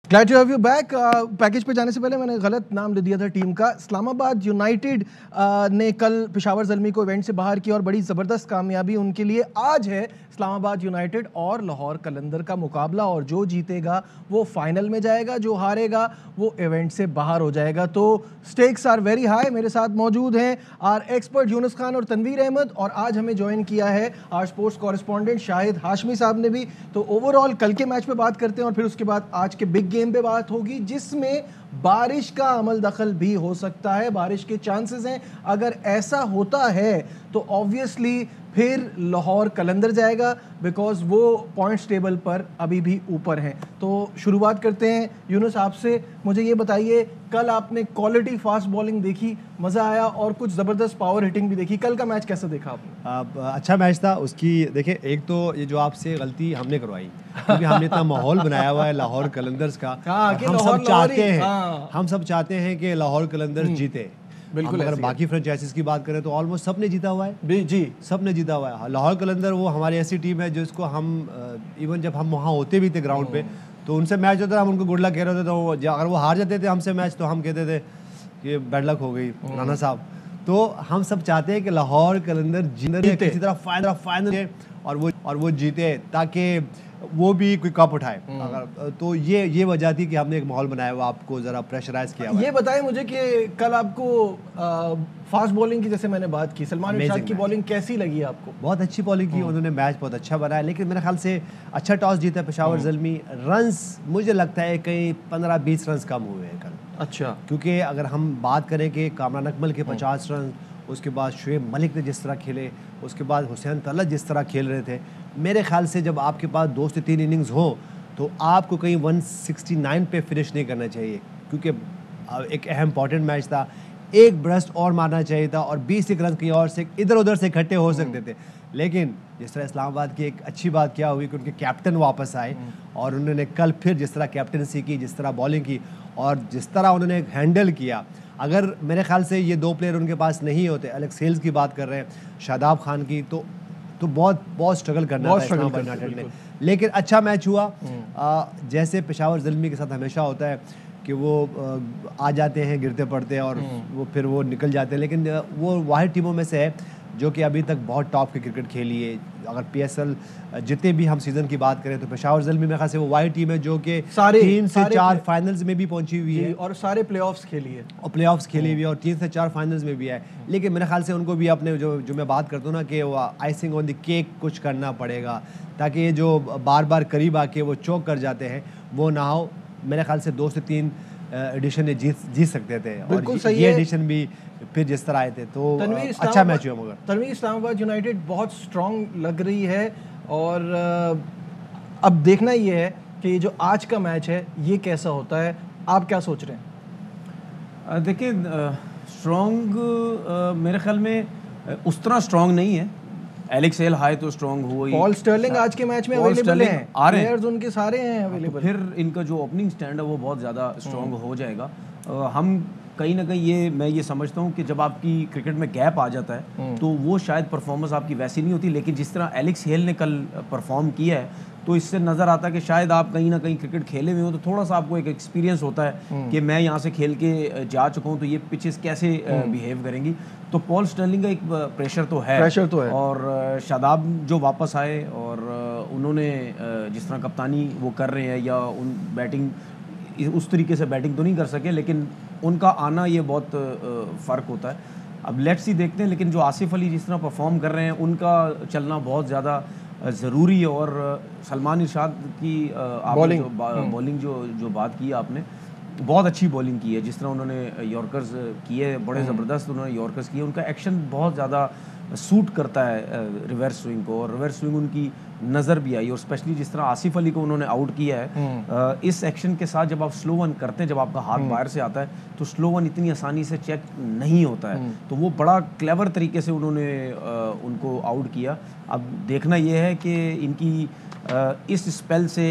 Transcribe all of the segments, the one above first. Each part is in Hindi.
Glad to have you back. Package पे जाने से पहले मैंने गलत नाम ले दिया था टीम का। इस्लामाबाद यूनाइटेड ने कल पेशावर ज़ल्मी को इवेंट से बाहर किया और बड़ी ज़बरदस्त कामयाबी उनके लिए। आज है इस्लामाबाद यूनाइटेड और लाहौर कलंदर का मुकाबला और जो जीतेगा वो फाइनल में जाएगा, जो हारेगा वो इवेंट से बाहर हो जाएगा। तो स्टेक्स आर वेरी हाई। मेरे साथ मौजूद हैं आर एक्सपर्ट यूनुस खान और तनवीर अहमद, और आज हमें ज्वाइन किया है our sports correspondent Shahid Hashmi साहब ने भी। तो ओवरऑल कल के मैच पे बात करते हैं और फिर उसके बाद आज के बिग गेम पे बात होगी, जिसमें बारिश का अमल दखल भी हो सकता है। बारिश के चांसेस हैं। अगर ऐसा होता है तो ऑब्वियसली फिर लाहौर कलंदर जाएगा, बिकॉज वो पॉइंट्स टेबल पर अभी भी ऊपर हैं। तो शुरुआत करते हैं यूनुस आपसे। मुझे ये बताइए, कल आपने क्वालिटी फास्ट बॉलिंग देखी, मज़ा आया, और कुछ ज़बरदस्त पावर हिटिंग भी देखी। कल का मैच कैसा देखा आपने? अच्छा मैच था। उसकी देखिए, एक तो ये जो आपसे गलती हमने करवाई, क्योंकि हमने इतना माहौल बनाया हुआ है लाहौर कलंदर्स का। हम सब चाहते हैं कि लाहौर कलंदर्स जीते। बिल्कुल। अगर बाकी फ्रेंचाइजीज की बात करें तो ऑलमोस्ट सब ने जीता हुआ है जी, सब ने जीता हुआ है। लाहौर कलंदर वो हमारी ऐसी टीम है जिसको हम इवन जब हम वहाँ होते भी थे ग्राउंड पे, तो उनसे मैच होता था, हम उनको गुड लक कह रहे होते, तो अगर वो हार जाते थे हमसे मैच तो हम कहते थे कि बैड लक हो गई राना साहब। तो हम सब चाहते हैं कि लाहौर कलंदर जीते, किसी तरह फाइनल और वो जीते, ताकि वो भी कोई कप उठाए। अगर तो ये वजह थी कि हमने एक माहौल बनाया हुआ, आपको जरा प्रेशराइज किया हुआ। ये बताएं मुझे कि कल आपको फास्ट बॉलिंग की, जैसे मैंने बात की, सलमान इरशाद की बॉलिंग कैसी लगी आपको? बहुत अच्छी बॉलिंग की उन्होंने, मैच बहुत अच्छा बनाया, लेकिन मेरे ख्याल से अच्छा टॉस जीता पेशावर ज़ल्मी। रन्स मुझे लगता है कहीं 15-20 रन कम हुए हैं कल। अच्छा, क्योंकि अगर हम बात करें कि कामरान अकमल के 50 रन, उसके बाद शुएब मलिक ने जिस तरह खेले, उसके बाद हुसैन तलत जिस तरह खेल रहे थे, मेरे ख्याल से जब आपके पास 2 से 3 इनिंग्स हो तो आपको कहीं 169 पे फिनिश नहीं करना चाहिए, क्योंकि एक अहम इंपॉर्टेंट मैच था। एक ब्रस्ट और मारना चाहिए था और 20 रन कहीं और से इधर उधर से इकट्ठे हो सकते थे। लेकिन जिस तरह इस्लामाबाद की एक अच्छी बात क्या हुई कि उनके कैप्टन वापस आए और उन्होंने कल फिर जिस तरह कैप्टनसी की, जिस तरह बॉलिंग की और जिस तरह उन्होंने हैंडल किया, अगर मेरे ख्याल से ये 2 प्लेयर उनके पास नहीं होते, एलेक्स हेल्स की बात कर रहे हैं, शादाब खान की, तो बहुत स्ट्रगल करना था इस्लामाबाद यूनाइटेड ने। लेकिन अच्छा मैच हुआ। जैसे पेशावर ज़ल्मी के साथ हमेशा होता है कि वो आ जाते हैं गिरते पड़ते हैं और वो फिर वो निकल जाते हैं, लेकिन वो वाहिद टीमों में से है जो कि अभी तक बहुत टॉप की क्रिकेट खेली है। अगर PSL जितने भी हम सीज़न की बात करें तो पेशावर ज़ल्मी मेरे ख्याल से वो वाहिद टीम है जो कि 3 से 4 फाइनल्स में भी पहुंची हुई है और सारे प्लेऑफ्स खेली है और 3 से 4 फाइनल्स में भी है। लेकिन मेरे ख्याल से उनको भी अपने जो मैं बात करता हूँ ना कि वो आइसिंग ऑन द केक कुछ करना पड़ेगा, ताकि ये जो बार बार करीब आके वो चौक कर जाते हैं वो ना हो। मेरे ख्याल से 2 से 3 एडिशन जीत सकते थे, और ये एडिशन भी फिर जिस तरह आए थे तो अच्छा मैच हुआ। मगर तनवीर, इस्लामाबाद यूनाइटेड बहुत स्ट्रॉन्ग लग रही है और अब देखना ये है कि जो आज का मैच है ये कैसा होता है। आप क्या सोच रहे हैं? देखिए, स्ट्रॉन्ग मेरे ख्याल में उस तरह स्ट्रॉन्ग नहीं है। एलेक्स हेल हाई तो स्ट्रॉन्ग हुई, पॉल स्टर्लिंग आज के मैच में अवेलेबल हैं, प्लेयर्स उनके सारे हैं अवेलेबल, फिर इनका जो ओपनिंग स्टैंड है वो बहुत ज़्यादा स्ट्रॉन्ग हो जाएगा। हम कहीं ना कहीं मैं ये समझता हूँ कि जब आपकी क्रिकेट में गैप आ जाता है तो वो शायद परफॉर्मेंस आपकी वैसी नहीं होती, लेकिन जिस तरह एलेक्स हेल ने कल परफॉर्म किया है तो इससे नज़र आता है कि शायद आप कहीं ना कहीं क्रिकेट खेले हुए हो तो थोड़ा सा आपको एक एक्सपीरियंस होता है कि मैं यहाँ से खेल के जा चुका हूँ तो ये पिचेस कैसे बिहेव करेंगी। तो पॉल स्टर्लिंग का एक प्रेशर तो है और शादाब जो वापस आए और उन्होंने जिस तरह कप्तानी वो कर रहे हैं, या उन बैटिंग उस तरीके से बैटिंग तो नहीं कर सके, लेकिन उनका आना ये बहुत फ़र्क होता है। अब लेट्स ही देखते हैं, लेकिन जो आसिफ अली जिस तरह परफॉर्म कर रहे हैं उनका चलना बहुत ज़्यादा ज़रूरी है। और सलमान इरशाद की बॉलिंग जो बात की आपने, बहुत अच्छी बॉलिंग की है। जिस तरह उन्होंने यॉर्कर्स किए, बड़े ज़बरदस्त उन्होंने यॉर्कर्स किए, उनका एक्शन बहुत ज़्यादा सूट करता है रिवर्स स्विंग को, और रिवर्स स्विंग उनकी नज़र भी आई। और स्पेशली जिस तरह आसिफ अली को उन्होंने आउट किया है, इस एक्शन के साथ जब आप स्लो वन करते हैं, जब आपका हाथ बाहर से आता है तो स्लो वन इतनी आसानी से चेक नहीं होता है, तो वो बड़ा क्लेवर तरीके से उन्होंने उनको आउट किया। अब देखना यह है कि इनकी इस स्पेल से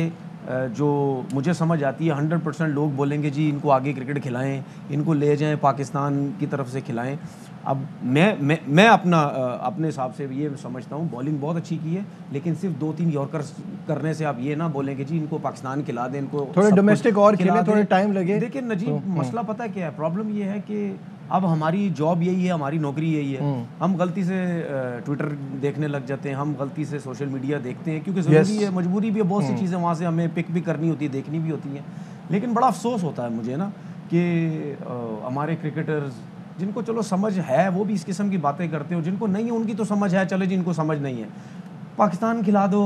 जो मुझे समझ आती है 100% लोग बोलेंगे जी इनको आगे क्रिकेट खिलाएं, इनको ले जाएं पाकिस्तान की तरफ से खिलाएं। अब मैं अपने हिसाब से ये समझता हूँ बॉलिंग बहुत अच्छी की है, लेकिन सिर्फ 2-3 यॉर्कर्स करने से आप ये ना बोलें कि जी इनको पाकिस्तान खिला दें, इनको थोड़े डोमेस्टिक और खेलें, थोड़े टाइम लगे। देखिए नजीब, मसला पता है क्या है, प्रॉब्लम ये है कि अब हमारी जॉब यही है, हमारी नौकरी यही है, हम गलती से ट्विटर देखने लग जाते हैं, हम गलती से सोशल मीडिया देखते हैं, क्योंकि ज़रूरी है, मजबूरी भी है, बहुत सी चीज़ें वहाँ से हमें पिक भी करनी होती है, देखनी भी होती हैं। लेकिन बड़ा अफसोस होता है मुझे ना कि हमारे क्रिकेटर्स जिनको चलो समझ है वो भी इस किस्म की बातें करते हो, जिनको नहीं है उनकी तो समझ है, चलो जिनको समझ नहीं है पाकिस्तान खिला दो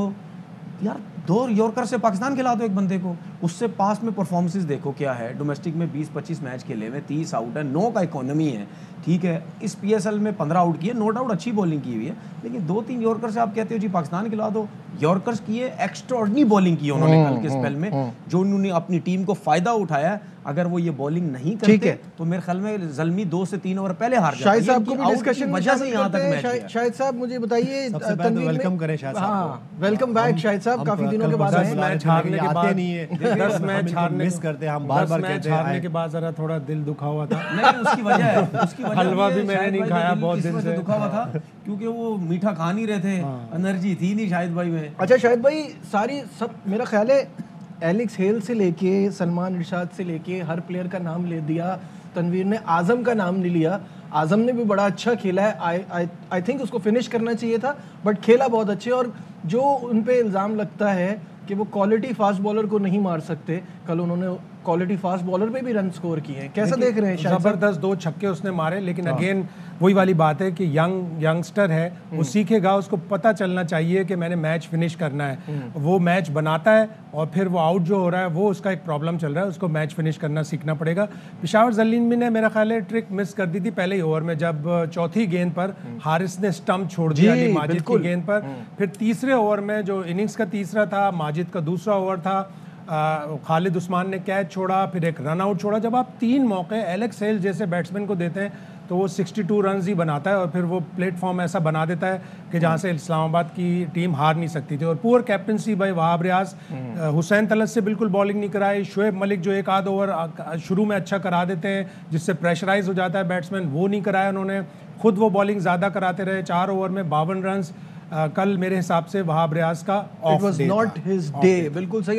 यार, 2 यॉर्कर से पाकिस्तान खिला दो एक बंदे को, उससे पास में परफॉर्मेंसेस देखो क्या है। डोमेस्टिक में 20-25 मैच खेले हुए, 30 आउट है, 9 का इकोनॉमी है, ठीक है। इस PSL में 15 आउट किए, नो डाउट अच्छी बॉलिंग की हुई है, लेकिन 2-3 यॉर्कर से आप कहते हो जी पाकिस्तान खिला दो। यॉर्कर्स की एक्स्ट्राऑर्डिनरी बॉलिंग की उन्होंने कल के स्पेल में, जो उन्होंने अपनी टीम को फायदा उठाया। अगर वो ये बॉलिंग नहीं करते तो मेरे ख्याल में ज़ल्मी 2 से 3 ओवर पहले हार जाते। शाहिद साहब को भी डिस्कशन वजह से यहाँ तक मैच किया। शाहिद साहब मुझे बताइए, तनवीर वेलकम करें शाहिद साहब, वेलकम बैक शाहिद साहब, काफी दिनों के बाद आए। मैच हारने के बाद नहीं है, 10 मैच हारने मिस करते हैं हम, बार-बार कहते हैं हारने के बाद जरा थोड़ा दिल दुखा हुआ था। नहीं, उसकी वजह है, उसकी वजह हलवा भी मैंने नहीं खाया बहुत दिन से, दुखा हुआ था क्योंकि वो मीठा खा नहीं रहे थे, एनर्जी थी नहीं शाहिद भाई में। अच्छा शाहिद भाई, सारी सब मेरा ख्याल है एलेक्स हेल से लेके सलमान इरशाद से लेके हर प्लेयर का नाम ले दिया, तनवीर ने आज़म का नाम नहीं लिया। आज़म ने भी बड़ा अच्छा खेला है, आई थिंक उसको फिनिश करना चाहिए था, बट खेला बहुत अच्छे। और जो उन पे इल्ज़ाम लगता है कि वो क्वालिटी फास्ट बॉलर को नहीं मार सकते, कल उन्होंने क्वालिटी फास्ट बॉलर पे भी रन स्कोर किए हैं, कैसा देख रहे हैं? जबरदस्त 2 छक्के उसने मारे, लेकिन अगेन वही वाली बात है कि यंगस्टर है, वो सीखेगा, उसको पता चलना चाहिए कि मैंने मैच फिनिश करना है। वो मैच बनाता है और फिर वो आउट जो हो रहा है वो उसका एक प्रॉब्लम चल रहा है, उसको मैच फिनिश करना सीखना पड़ेगा। पेशावर ज़ल्मी ने मेरा ख्याल है ट्रिक मिस कर दी थी पहले ही ओवर में, जब चौथी गेंद पर हारिस ने स्टंप छोड़ दिया अली माजिद की गेंद पर। फिर तीसरे ओवर में जो इनिंग्स का तीसरा था, माजिद का दूसरा ओवर था, खालिद उस्मान ने कैच छोड़ा, फिर एक रन आउट छोड़ा। जब आप 3 मौके एलेक्स हेल जैसे बैट्समैन को देते हैं तो वो 62 रन ही बनाता है और फिर वो प्लेटफॉर्म ऐसा बना देता है कि जहाँ से इस्लामाबाद की टीम हार नहीं सकती थी। और पुअर कैप्टनसी भाई वहाब रियाज, हुसैन तलत से बिल्कुल बॉलिंग नहीं कराई, शोएब मलिक जो 1 आध ओवर शुरू में अच्छा करा देते हैं जिससे प्रेशराइज हो जाता है बैट्समैन, वो नहीं कराया उन्होंने, खुद वो बॉलिंग ज़्यादा कराते रहे। 4 ओवर में 52 रन। कल मेरे हिसाब से वहाब रियाज का ऑफ डे था। बिल्कुल सही।